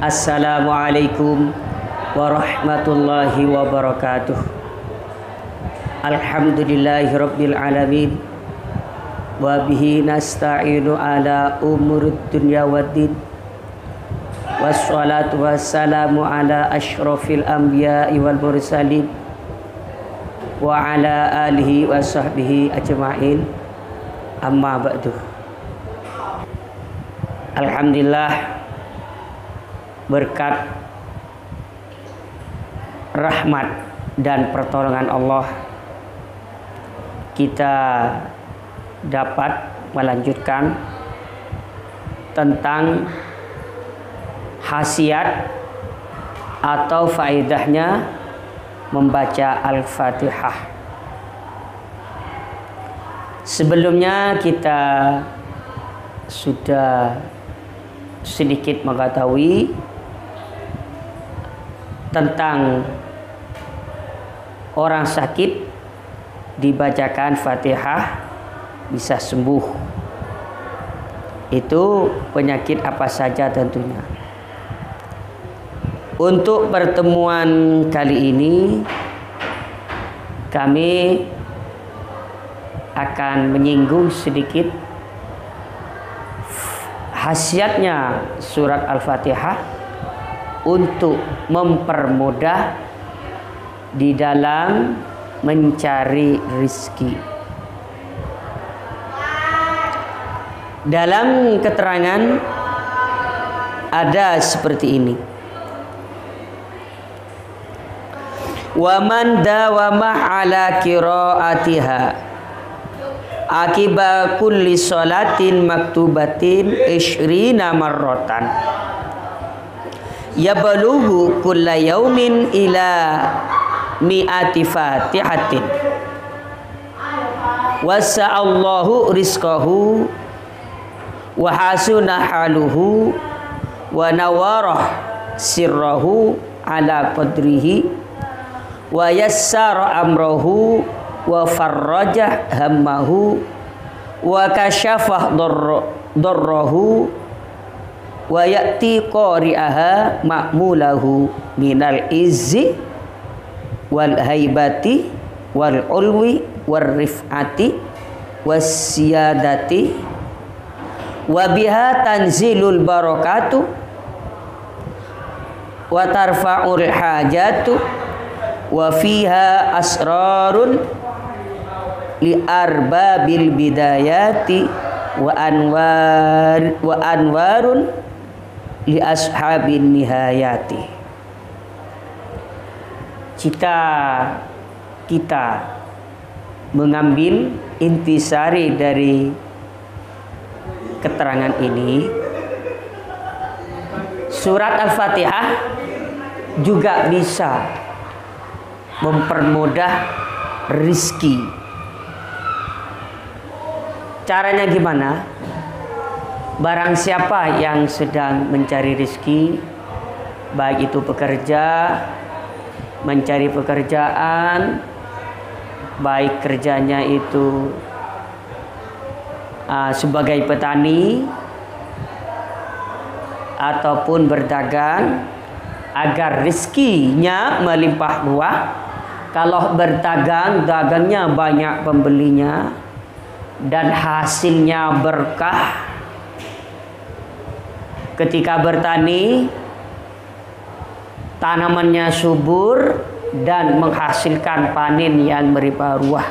Assalamualaikum warahmatullahi wabarakatuh. Alhamdulillahi rabbil alamin. Wa bihi nasta'inu ala umurud dunya waddin. Wassalatu wassalamu ala asyrafil anbiya'i wal mursalin wa ala alihi wa sahbihi ajma'in. Amma ba'du. Alhamdulillah, berkat rahmat dan pertolongan Allah, kita dapat melanjutkan tentang khasiat atau faedahnya membaca Al-Fatihah. Sebelumnya kita sudah sedikit mengetahui tentang orang sakit dibacakan Fatihah bisa sembuh. Itu penyakit apa saja tentunya. Untuk pertemuan kali ini kami akan menyinggung sedikit khasiatnya surat Al-Fatihah untuk mempermudah di dalam mencari rizki. Dalam keterangan ada seperti ini: wa man dawama ala qiraatiha akiba kulli sholatin maktubatin ishrina marratan yabalughu kulla yaumin ila mi'ati fatihatin wasa'allahu rizqahu wa hasuna haluhu wa nawarah sirrahu ala qadrihi wa yassara amrahu wa farraja hammahu wa kashafah darrahu wa ya'ti qari'aha ma'mulahu minal izzi wal haibati wal ulwi wal rif'ati was siyadati wa biha tanzilul barakatu wa tarfa'ul hajatu wa fiha asrarun li arbabil bidayati wa anwarun li ashabin nihayati. Kita mengambil intisari dari keterangan ini, surat Al-Fatihah juga bisa mempermudah rizki. Caranya gimana? Barang siapa yang sedang mencari rizki, baik itu pekerja, mencari pekerjaan, baik kerjanya itu sebagai petani ataupun berdagang, agar rizkinya melimpah ruah. Kalau berdagang, dagangnya banyak pembelinya dan hasilnya berkah. Ketika bertani, tanamannya subur dan menghasilkan panen yang melimpah ruah.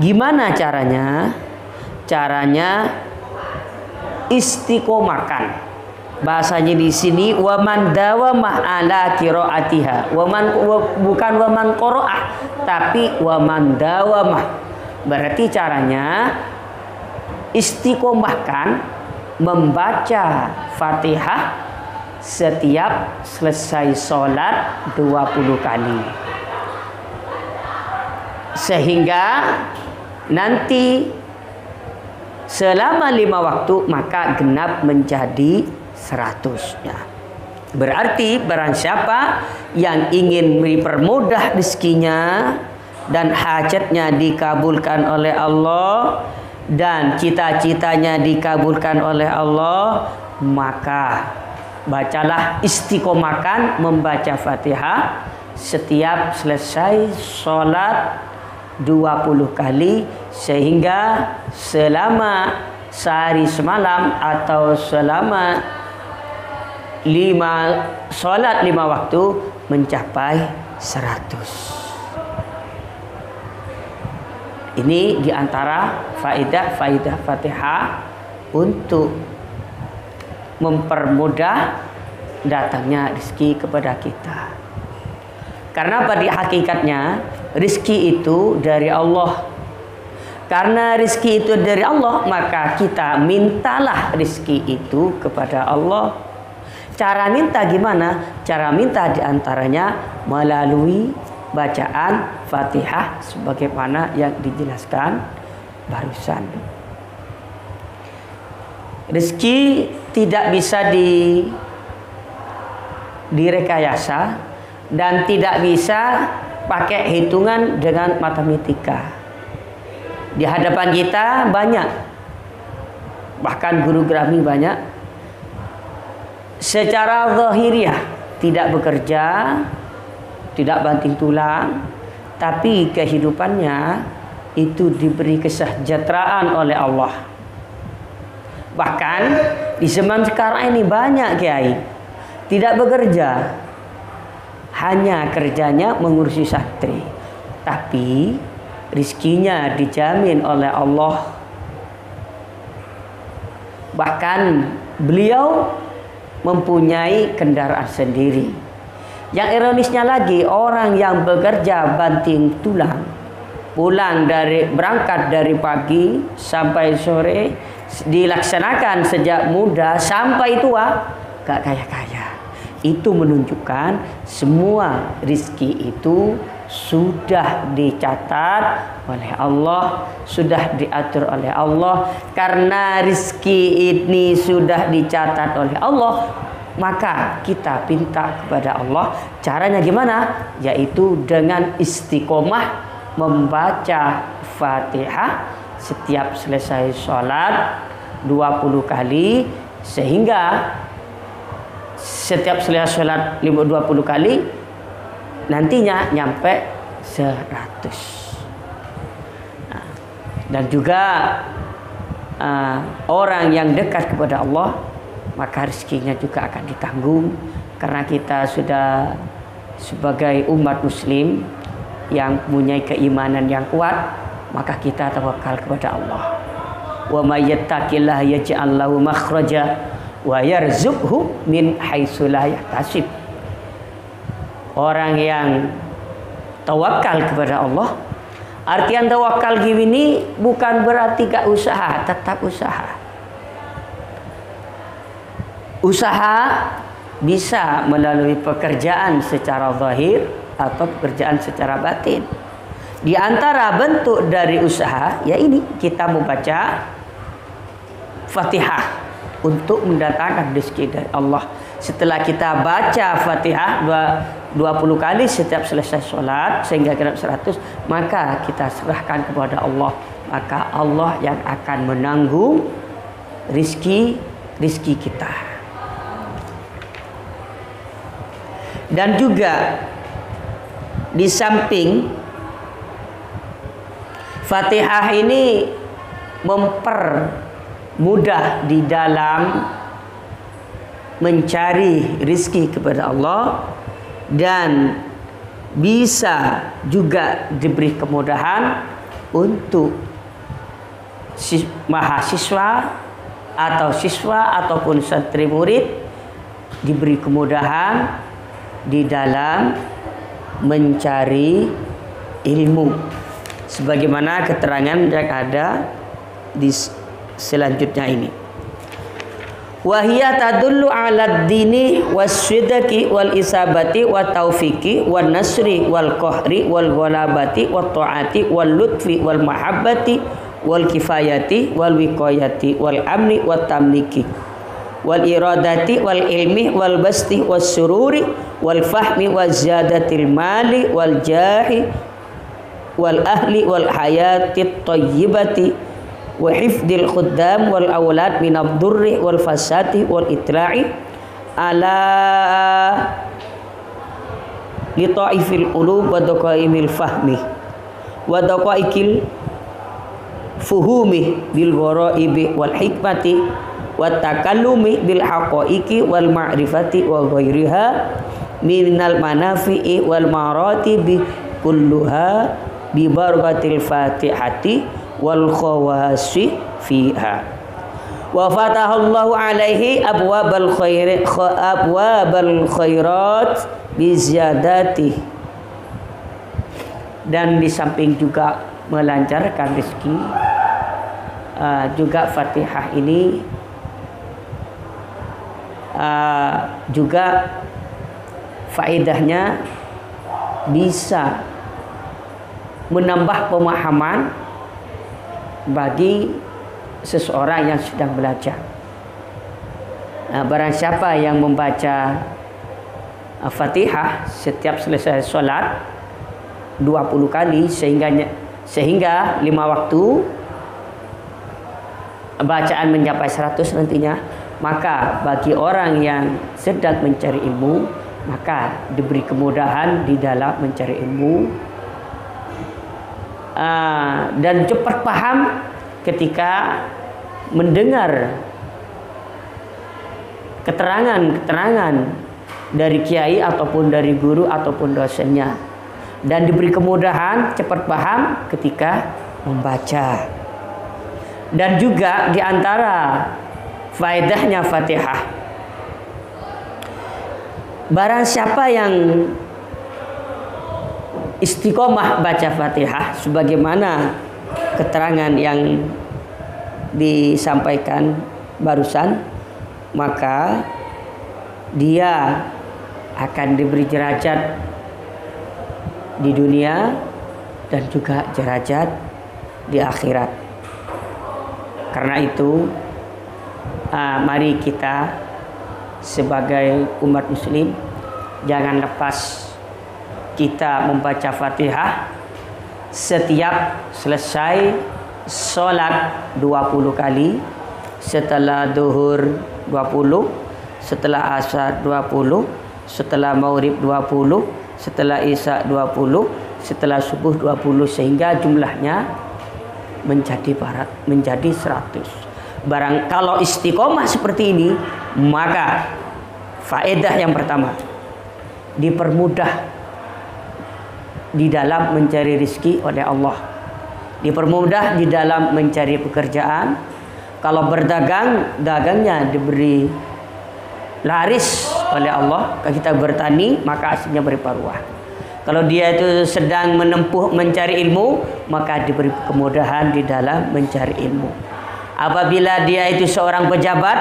Gimana caranya? Caranya istiqomahkan. Bahasanya di sini waman dawamah ala qiraatiha. Bukan waman qaraah, tapi waman dawamah. Berarti caranya istiqomahkan membaca Fatihah setiap selesai sholat 20 kali, sehingga nanti selama 5 waktu maka genap menjadi 100-nya. Berarti barang siapa yang ingin mempermudah rezekinya dan hajatnya dikabulkan oleh Allah dan cita-citanya dikabulkan oleh Allah, maka bacalah, istiqomahkan membaca Fatihah setiap selesai sholat 20 kali, sehingga selama sehari semalam atau selama sholat 5 waktu mencapai 100. Ini diantara faidah Fatihah untuk mempermudah datangnya rezeki kepada kita. Karena pada hakikatnya rezeki itu dari Allah. Karena rezeki itu dari Allah, maka kita mintalah rezeki itu kepada Allah. Cara minta gimana? Cara minta diantaranya melalui bacaan Fatihah sebagaimana yang dijelaskan barusan. Rezeki tidak bisa direkayasa dan tidak bisa pakai hitungan dengan matematika. Di hadapan kita banyak, bahkan guru Grammy banyak, secara zahiriah tidak bekerja, tidak banting tulang, tapi kehidupannya itu diberi kesejahteraan oleh Allah. Bahkan di zaman sekarang ini banyak kiai tidak bekerja, hanya kerjanya mengurusi santri, tapi rizkinya dijamin oleh Allah. Bahkan beliau mempunyai kendaraan sendiri. Yang ironisnya lagi, orang yang bekerja banting tulang, berangkat dari pagi sampai sore, dilaksanakan sejak muda sampai tua, gak kaya-kaya. Itu menunjukkan semua rizki itu sudah dicatat oleh Allah, sudah diatur oleh Allah. Karena rizki ini sudah dicatat oleh Allah, maka kita pinta kepada Allah. Caranya gimana? Yaitu dengan istiqomah membaca Fatihah setiap selesai sholat 20 kali, sehingga setiap selesai sholat 20 kali nantinya nyampe 100. Dan juga orang yang dekat kepada Allah, maka rezekinya juga akan ditanggung. Karena kita sudah sebagai umat muslim yang punya keimanan yang kuat, maka kita tawakal kepada Allah. Wa may yattaqillaha yaj'al lahu makhraja wa yarzuqhu min haitsu la yahtasib. Orang yang tawakal kepada Allah, artian tawakal gini bukan berarti gak usaha, tetap usaha. Usaha bisa melalui pekerjaan secara zahir atau pekerjaan secara batin. Di antara bentuk dari usaha, ya ini kita membaca Fatihah untuk mendatangkan rezeki dari Allah. Setelah kita baca Fatihah 20 kali setiap selesai sholat sehingga genap 100, maka kita serahkan kepada Allah. Maka Allah yang akan menanggung rezeki kita. Dan juga di samping Fatihah ini mempermudah di dalam mencari rezeki kepada Allah, dan bisa juga diberi kemudahan untuk mahasiswa atau siswa ataupun santri murid, diberi kemudahan di dalam mencari ilmu, sebagaimana keterangan yang ada di selanjutnya ini. Wahia tadullu ala dini was-sidqi wal isabati wat taufiqi wan nasri wal qahri wal ghalabati wat taati wal lutfi wal mahabbati wal kifayati wal wiqayati wal amni wat tamliki wal iradati wal ilmi wal basti was sururi wal fahmi waz ziyadatil mali wal jahi wal ahli wal hayati thayyibati wa hifdil khuddam wal aulad min ad-durri wal fasati wal itra'i ala li ta'ifil qulub wa daqaimil fahmi wa daqaikil fuhumi bil ghoraibi wal hikmati wat takallumi bil haqaiqi wal ma'rifati wa ghairiha minal manafi'i wal maratibi kulluha bi barakatil fatihati wal khawasi fiha. Wa fatahallahu alaihi abwabal khairat bi ziyadati. Dan di samping juga melancarkan rezeki, juga Fatihah ini juga faedahnya bisa menambah pemahaman bagi seseorang yang sedang belajar. Barang siapa yang membaca Fatihah setiap selesai sholat 20 kali sehingga 5 waktu bacaan mencapai 100 nantinya, maka bagi orang yang sedang mencari ilmu maka diberi kemudahan di dalam mencari ilmu, dan cepat paham ketika mendengar keterangan-keterangan dari kiai ataupun dari guru ataupun dosennya, dan diberi kemudahan cepat paham ketika membaca. Dan juga di antara faedahnya Fatihah, barang siapa yang istiqomah baca Fatihah sebagaimana keterangan yang disampaikan barusan, maka dia akan diberi derajat di dunia dan juga derajat di akhirat. Karena itu mari kita sebagai umat muslim jangan lepas kita membaca Fatihah setiap selesai sholat 20 kali, setelah duhur 20, setelah asar 20, setelah maghrib 20, setelah isya 20, setelah subuh 20, sehingga jumlahnya menjadi 100. Kalau istiqomah seperti ini, maka faedah yang pertama, dipermudah di dalam mencari rezeki oleh Allah, dipermudah di dalam mencari pekerjaan. Kalau berdagang, dagangnya diberi laris oleh Allah. Kalau kita bertani, maka hasilnya berlimpah. Kalau dia itu sedang menempuh mencari ilmu, maka diberi kemudahan di dalam mencari ilmu. Apabila dia itu seorang pejabat,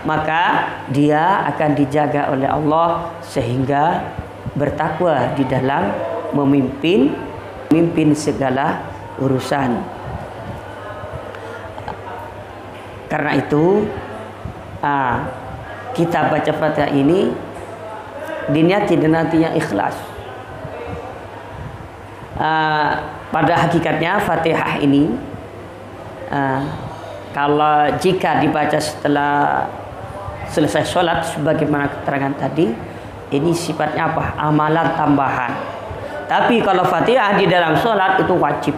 maka dia akan dijaga oleh Allah sehingga bertakwa di dalam memimpin segala urusan. Karena itu kita baca Fatihah ini diniati dan nantinya ikhlas. Pada hakikatnya Fatihah ini kalau jika dibaca setelah selesai sholat sebagaimana keterangan tadi, ini sifatnya apa? Amalan tambahan. Tapi kalau Fatihah di dalam sholat itu wajib.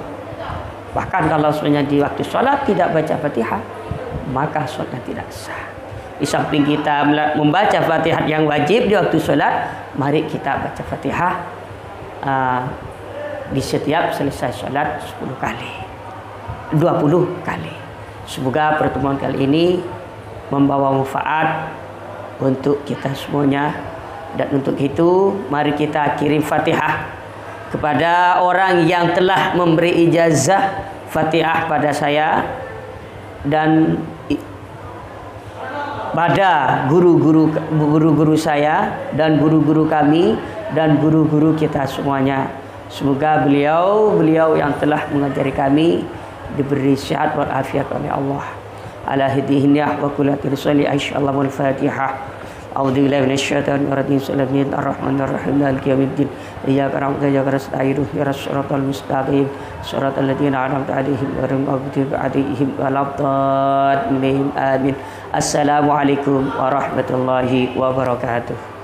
Bahkan kalau sebenarnya di waktu sholat tidak baca Fatihah, maka sholatnya tidak sah. Di samping kita membaca Fatihah yang wajib di waktu sholat, mari kita baca Fatihah di setiap selesai sholat 10 kali, 20 kali. Semoga pertemuan kali ini membawa manfaat untuk kita semuanya. Dan untuk itu mari kita kirim Fatihah kepada orang yang telah memberi ijazah Fatihah pada saya dan pada guru-guru saya dan guru-guru kami dan guru-guru kita semuanya. Semoga beliau yang telah mengajari kami diberi sehat wal afiat oleh Allah. Ala hidayah wa kullatil sali insyaallah wal Fatihah. A'udzu billahi minasyaitonir rajim. Bismillahirrahmanirrahim. Maliki yaumiddin. Iyyaka na'budu wa iyyaka nasta'in. Ihdinas siratal mustaqim. Siratal ladzina an'amta 'alaihim ghairil maghdubi 'alaihim waladdallin. Amin. Assalamualaikum warahmatullahi wabarakatuh.